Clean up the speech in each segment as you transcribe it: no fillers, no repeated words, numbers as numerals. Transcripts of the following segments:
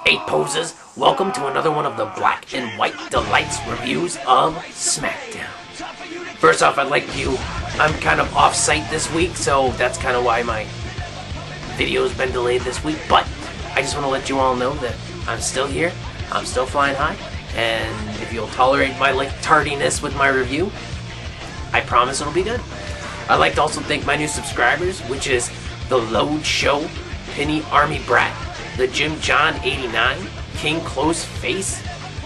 Eight Posers, welcome to another one of the Black and White Delights reviews of Smackdown. First off, I'd like you, I'm kind of off-site this week, so that's kind of why my video's been delayed this week, but I just want to let you all know that I'm still here, I'm still flying high, and if you'll tolerate my tardiness with my review, I promise it'll be good. I'd like to also thank my new subscribers, which is The Load Show, Penny Army Brat, The Jim John 89, King Close Face,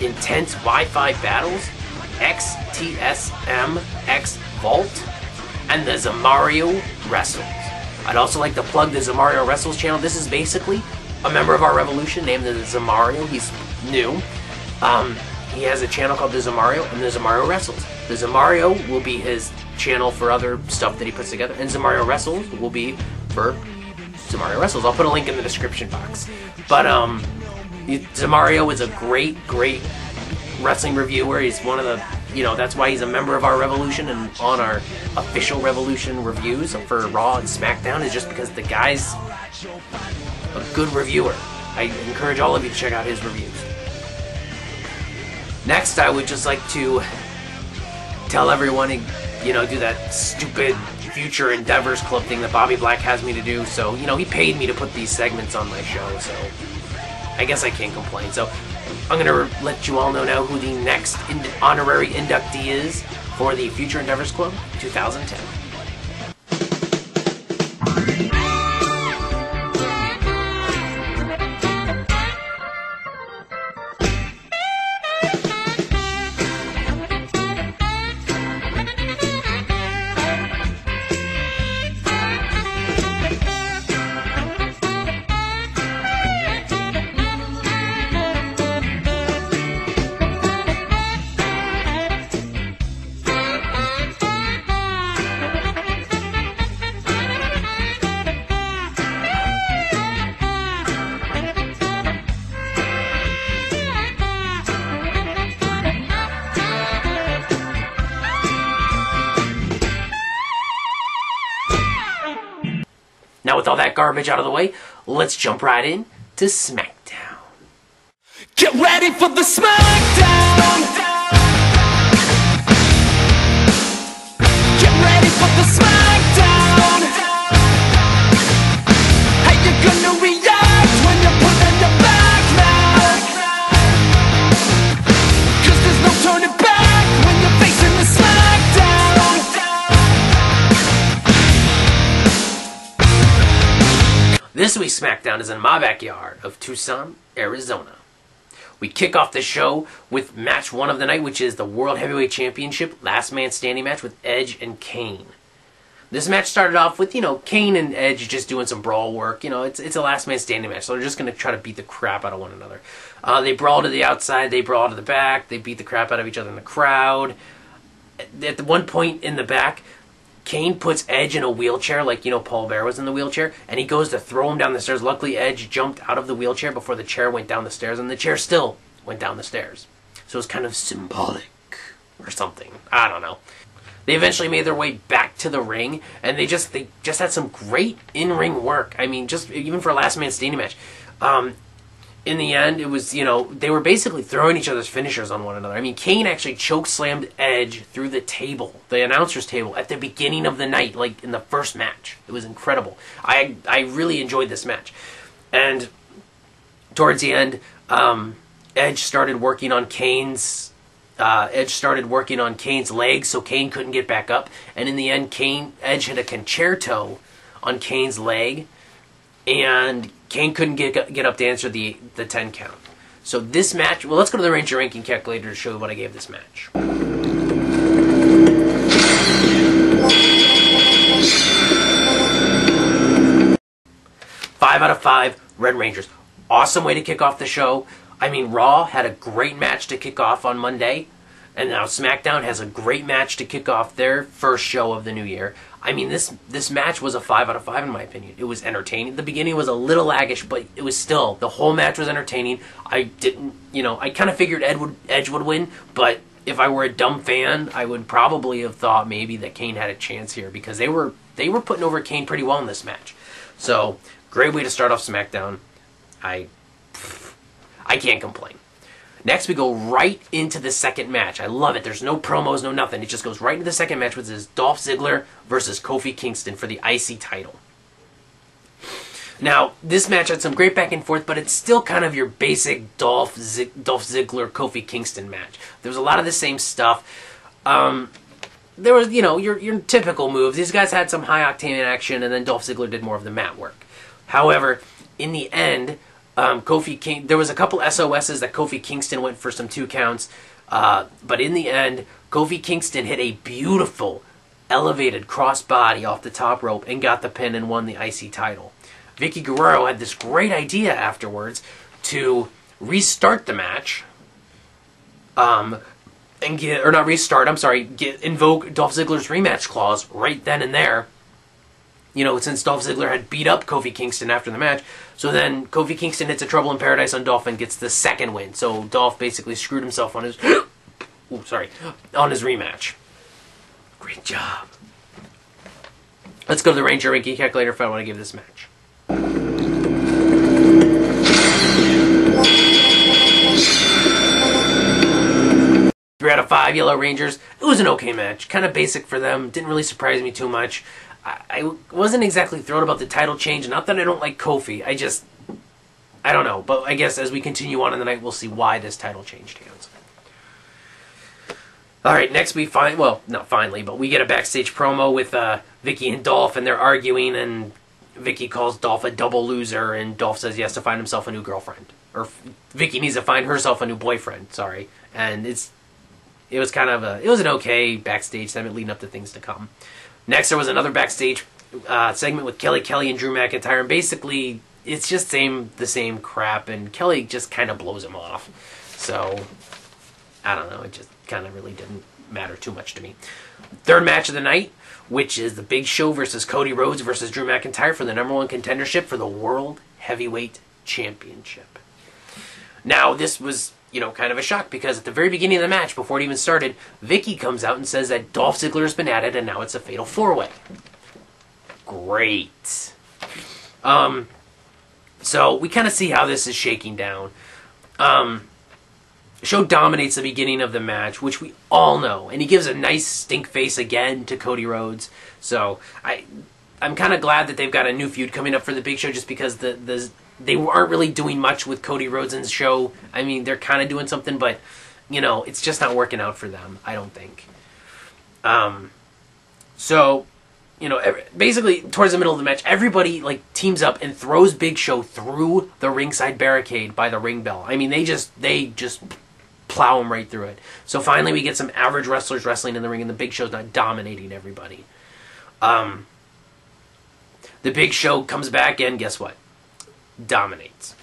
Intense Wi-Fi Battles, XTSM X Vault, and the Zamario Wrestles. I'd also like to plug the Zamario Wrestles channel. This is basically a member of our revolution named the Zamario. He's new. He has a channel called the Zamario and the Zamario Wrestles. The Zamario will be his channel for other stuff that he puts together, and Zamario Wrestles will be for Zamario Wrestles. I'll put a link in the description box. But Zamario is a great wrestling reviewer. He's one of the, that's why he's a member of our revolution and on our official revolution reviews for Raw and SmackDown, is just because the guy's a good reviewer. I encourage all of you to check out his reviews. Next, I would just like to tell everyone to, do that stupid Future Endevours Club thing that Bobby Black has me to do. So, he paid me to put these segments on my show, so I guess I can't complain. So, I'm going to let you all know now who the next honorary inductee is for the Future Endevours Club 2010. Now with all that garbage out of the way, let's jump right in to SmackDown. Get ready for the Smackdown! Get ready for the Smackdown! How you gonna react when you're putting your back now? 'Cause there's no turning back when you're facing the Smackdown! This week's SmackDown is in my backyard of Tucson, Arizona. We kick off the show with match 1 of the night, which is the World Heavyweight Championship Last Man Standing match with Edge and Kane. This match started off with, Kane and Edge just doing some brawl work. It's a Last Man Standing match, so they're just going to try to beat the crap out of one another. They brawl to the outside, they brawl to the back, they beat the crap out of each other in the crowd. At one point in the back, Kane puts Edge in a wheelchair, like, Paul Bear was in the wheelchair, and he goes to throw him down the stairs. Luckily, Edge jumped out of the wheelchair before the chair went down the stairs, and the chair still went down the stairs. So it's kind of symbolic or something. I don't know. They eventually made their way back to the ring, and they just had some great in-ring work. I mean, just even for a Last Man Standing match. In the end, it was, they were basically throwing each other's finishers on one another. I mean, Kane actually choke-slammed Edge through the table, the announcer's table, at the beginning of the night, like in the first match. It was incredible. I really enjoyed this match. And towards the end, Edge started working on Kane's legs, so Kane couldn't get back up. And in the end, Edge hit a concerto on Kane's leg, and Kane couldn't get up to answer the 10 count. So this match, well, let's go to the Ranger ranking calculator to show you what I gave this match. 5 out of 5 Red Rangers. Awesome way to kick off the show. I mean, Raw had a great match to kick off on Monday, and now SmackDown has a great match to kick off their first show of the new year. I mean, this match was a 5 out of 5 in my opinion. It was entertaining. The beginning was a little laggish, but it was still, the whole match was entertaining. I didn't, I kind of figured Edge would win, but if I were a dumb fan, I would probably have thought maybe that Kane had a chance here, because they were putting over Kane pretty well in this match. So, great way to start off SmackDown. I can't complain. Next, we go right into the second match. I love it. There's no promos, no nothing. It just goes right into the second match, which is Dolph Ziggler versus Kofi Kingston for the IC title. Now, this match had some great back and forth, but it's still kind of your basic Dolph Ziggler, Kofi Kingston match. There was a lot of the same stuff. There was, you know, your typical moves. These guys had some high-octane action, and then Dolph Ziggler did more of the mat work. However, in the end, there was a couple SOSs that Kofi Kingston went for some 2 counts, but in the end, Kofi Kingston hit a beautiful elevated crossbody off the top rope and got the pin and won the IC title. Vicky Guerrero had this great idea afterwards to restart the match, invoke Dolph Ziggler's rematch clause right then and there. You know, since Dolph Ziggler had beat up Kofi Kingston after the match, so then Kofi Kingston hits a Trouble in Paradise on Dolph and gets the second win. So Dolph basically screwed himself on his on his rematch. Great job. Let's go to the Ranger Ranking Calculator if I want to give this match. 3 out of 5 Yellow Rangers. It was an okay match. Kind of basic for them. Didn't really surprise me too much. I wasn't exactly thrilled about the title change. Not that I don't like Kofi. I don't know. But I guess as we continue on in the night, we'll see why this title changed hands. Alright, next we not finally, but we get a backstage promo with Vicky and Dolph, and they're arguing, and Vicky calls Dolph a double loser, and Dolph says he has to find himself a new girlfriend. Or Vicky needs to find herself a new boyfriend, sorry. And it was an okay backstage segment leading up to things to come. Next, there was another backstage segment with Kelly and Drew McIntyre, and basically, it's just the same crap, and Kelly just kind of blows him off. So, I don't know, it just kind of really didn't matter too much to me. Third match of the night, which is the Big Show versus Cody Rhodes versus Drew McIntyre for the #1 contendership for the World Heavyweight Championship. Now, this was, you know, kind of a shock, because at the very beginning of the match, before it even started, Vicky comes out and says that Dolph Ziggler has been added, and now it's a fatal 4-way. Great. So, we kind of see how this is shaking down. The show dominates the beginning of the match, which we all know, and he gives a nice stink face again to Cody Rhodes. So, I'm kind of glad that they've got a new feud coming up for the Big Show, just because they aren't really doing much with Cody Rhodes in the show. I mean, they're kind of doing something, but, you know, it's just not working out for them, I don't think. So, you know, basically, towards the middle of the match, everybody, like, teams up and throws Big Show through the ringside barricade by the ring bell. I mean, they just plow him right through it. So finally, we get some average wrestlers wrestling in the ring, and the Big Show's not dominating everybody. The Big Show comes back, and guess what? Dominates.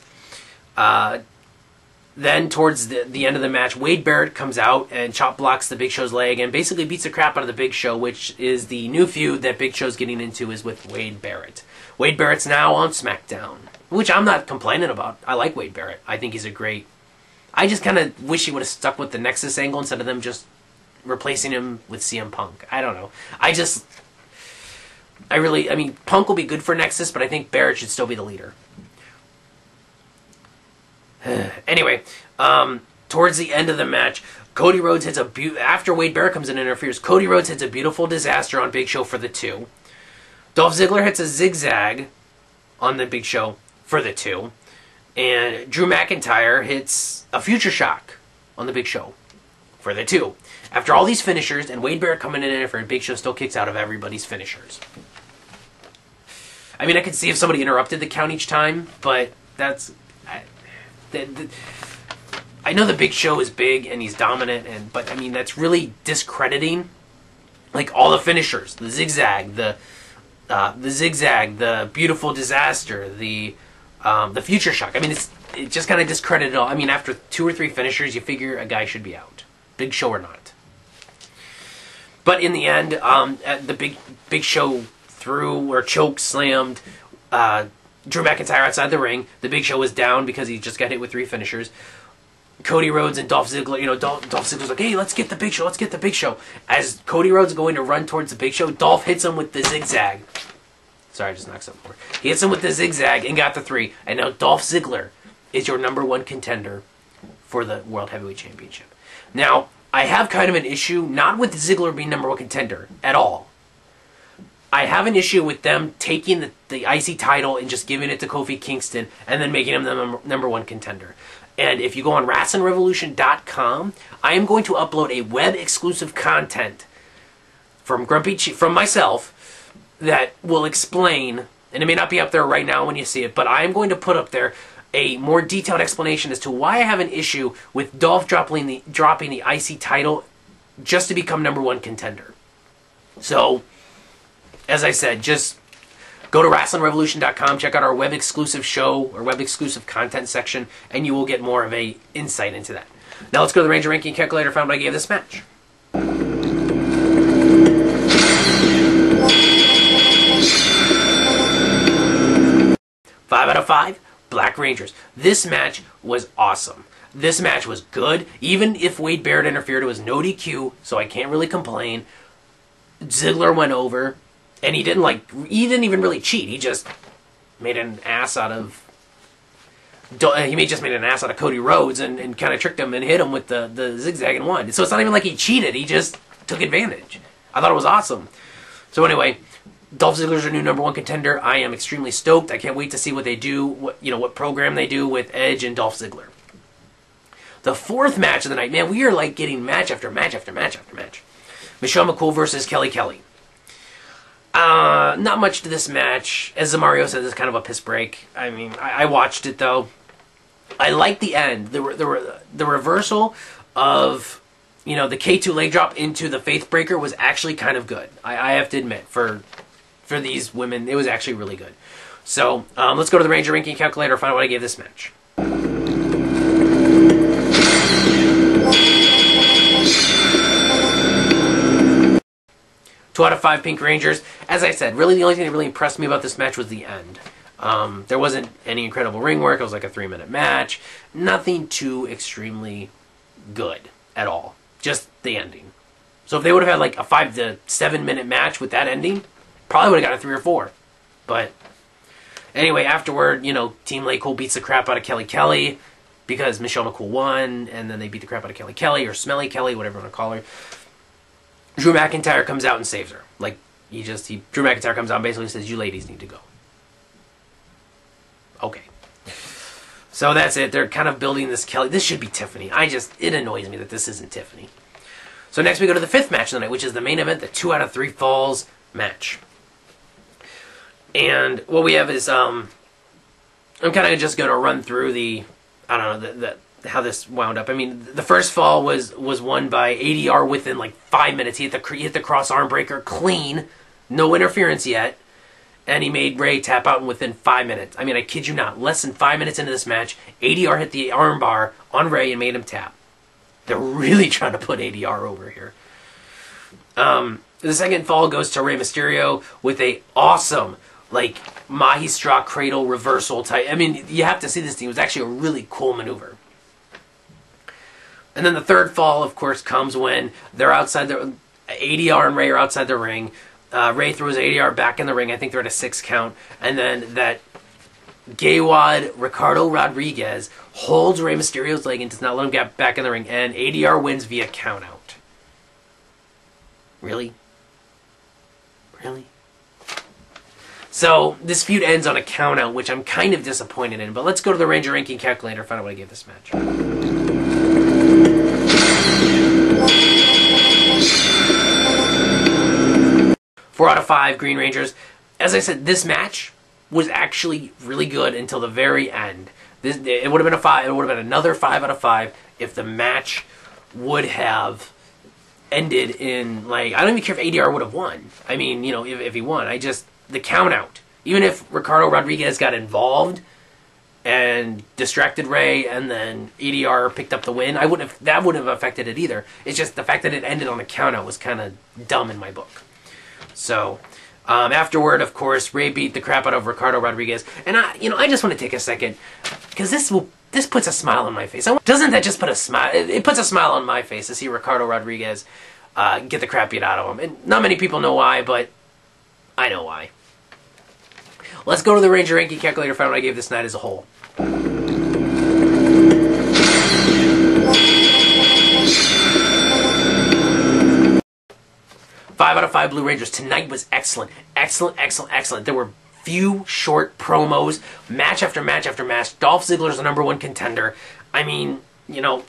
Then, towards the end of the match, Wade Barrett comes out and chop blocks the Big Show's leg and basically beats the crap out of the Big Show, which is the new feud that Big Show's getting into is with Wade Barrett. Wade Barrett's now on SmackDown, which I'm not complaining about. I like Wade Barrett. I think he's a great... I just kind of wish he would have stuck with the Nexus angle instead of them just replacing him with CM Punk. I don't know. I mean, Punk will be good for Nexus, but I think Barrett should still be the leader. Anyway, towards the end of the match, Cody Rhodes hits after Wade Barrett comes in and interferes, Cody Rhodes hits a beautiful disaster on Big Show for the 2. Dolph Ziggler hits a zigzag on the Big Show for the 2. And Drew McIntyre hits a Future Shock on the Big Show for the 2. After all these finishers, and Wade Barrett coming in and interfering, Big Show still kicks out of everybody's finishers. I mean, I could see if somebody interrupted the count each time, but that's... I know the Big Show is big and he's dominant, but I mean, that's really discrediting, like, all the finishers. The zigzag, the beautiful disaster, the Future Shock. I mean, it just kind of discredited all. I mean, after 2 or 3 finishers, you figure a guy should be out, Big Show or not. But in the end, the Big Show threw or choke slammed Drew McIntyre outside the ring. The Big Show was down because he just got hit with 3 finishers. Cody Rhodes and Dolph Ziggler, you know, Dolph Ziggler's like, hey, let's get the Big Show, let's get the Big Show. As Cody Rhodes is going to run towards the Big Show, Dolph hits him with the zigzag. Sorry, I just knocked something over. He hits him with the zigzag and got the 3. And now Dolph Ziggler is your #1 contender for the World Heavyweight Championship. Now, I have kind of an issue, not with Ziggler being #1 contender at all. I have an issue with them taking the IC title and just giving it to Kofi Kingston and then making him the #1 contender. And if you go on WrestlingRevolution.com, I am going to upload a web-exclusive content from from myself that will explain, and it may not be up there right now when you see it, but I am going to put up there a more detailed explanation as to why I have an issue with Dolph dropping the IC title just to become #1 contender. So, as I said, just go to WrestlingRevolution.com, check out our web-exclusive show or web-exclusive content section, and you will get more of a insight into that. Now let's go to the Ranger Ranking Calculator, found what I gave this match. 5 out of 5, Black Rangers. This match was awesome. This match was good. Even if Wade Barrett interfered, it was no DQ, so I can't really complain. Ziggler went over, and he didn't even really cheat. He just made an ass out of Cody Rhodes and kind of tricked him and hit him with the zigzag and won. So it's not even like he cheated. He just took advantage. I thought it was awesome. So anyway, Dolph Ziggler's our new #1 contender. I am extremely stoked. I can't wait to see what they do, what program they do with Edge and Dolph Ziggler. The fourth match of the night, man, we are like getting match after match after match after match. Michelle McCool versus Kelly Kelly. Not much to this match. As Zamario said, this is kind of a piss break. I mean, I watched it though. I liked the end. The reversal of the K2 leg drop into the Faith Breaker was actually kind of good. I have to admit, for these women, it was actually really good. So let's go to the Ranger Ranking Calculator and find out what I gave this match. 2 out of 5 Pink Rangers. As I said, really the only thing that really impressed me about this match was the end. There wasn't any incredible ring work. It was like a 3-minute match. Nothing too extremely good at all. Just the ending. So if they would have had like a 5 to 7 minute match with that ending, probably would have got a 3 or 4. But anyway, afterward, Team Lay Cool beats the crap out of Kelly Kelly because Michelle McCool won, and then they beat the crap out of Kelly Kelly, or Smelly Kelly, whatever you want to call her. Drew McIntyre comes out and saves her. Like, Drew McIntyre comes out and basically says, "You ladies need to go." Okay. So that's it. They're kind of building this Kelly. This should be Tiffany. It annoys me that this isn't Tiffany. So next we go to the 5th match of the night, which is the main event, the 2 out of 3 falls match. And what we have is, I'm kind of just going to run through how this wound up. I mean, the first fall was won by ADR within like 5 minutes. He hit the cross arm breaker clean, no interference yet, and he made Ray tap out within 5 minutes. I mean, I kid you not, less than 5 minutes into this match, ADR hit the arm bar on Ray and made him tap. They're really trying to put ADR over here. The second fall goes to Rey Mysterio with a awesome, like, Mahi Straw Cradle reversal type. I mean, you have to see this thing. It was actually a really cool maneuver. And then the third fall, of course, comes when they're outside ADR and Ray are outside the ring. Ray throws ADR back in the ring. I think they're at a 6 count. And then that Gaywad Ricardo Rodriguez holds Rey Mysterio's leg and does not let him get back in the ring. And ADR wins via countout. Really? Really? So this feud ends on a countout, which I'm kind of disappointed in. But let's go to the Ranger Ranking Calculator and find out what I gave this match. 4 out of 5 Green Rangers. As I said, this match was actually really good until the very end. It would have been a 5. It would have been another 5 out of 5 if the match would have ended in, like, I don't even care if ADR would have won. I mean, if he won, the count out. Even if Ricardo Rodriguez got involved and distracted Ray, and then ADR picked up the win, that wouldn't have affected it either. It's just the fact that it ended on a count out was kind of dumb in my book. So, afterward, of course, Ray beat the crap out of Ricardo Rodriguez. And I just want to take a second, because this puts a smile on my face. Doesn't that just put a smile? It puts a smile on my face to see Ricardo Rodriguez get the crap beat out of him. And not many people know why, but I know why. Let's go to the Ranger Ranking Calculator, find out what I gave this night as a whole. 5 out of 5 Blue Rangers. Tonight was excellent. Excellent, excellent, excellent. There were few short promos, match after match after match. Dolph Ziggler's the #1 contender. I mean, you know,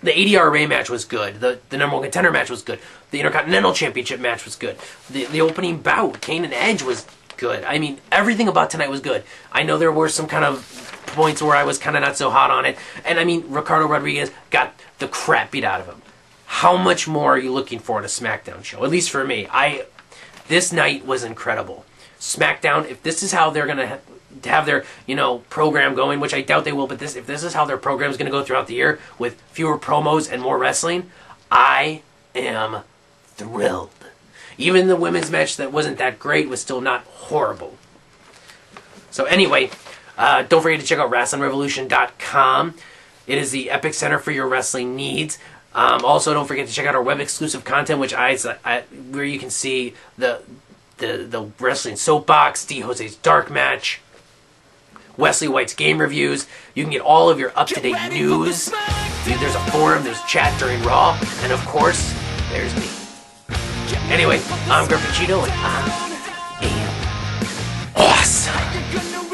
the ADRA match was good. The #1 contender match was good. The Intercontinental Championship match was good. The opening bout, Kane and Edge, was good. I mean, everything about tonight was good. I know there were some kind of points where I was kind of not so hot on it. And I mean, Ricardo Rodriguez got the crap beat out of him. How much more are you looking for in a SmackDown show? At least for me. This night was incredible. SmackDown, if this is how they're going to have their, you know, program going, which I doubt they will, but if this is how their program is going to go throughout the year with fewer promos and more wrestling, I am thrilled. Even the women's match that wasn't that great was still not horrible. So anyway, don't forget to check out WrestlingRevolution.com. It is the epic center for your wrestling needs. Also, don't forget to check out our web exclusive content, which where you can see the wrestling soapbox, D. Jose's dark match, Wesley White's game reviews. You can get all of your up-to-date news. There's a forum, there's chat during Raw, and of course, there's me. Anyway, I'm Grumpy Cheeto, and I am awesome.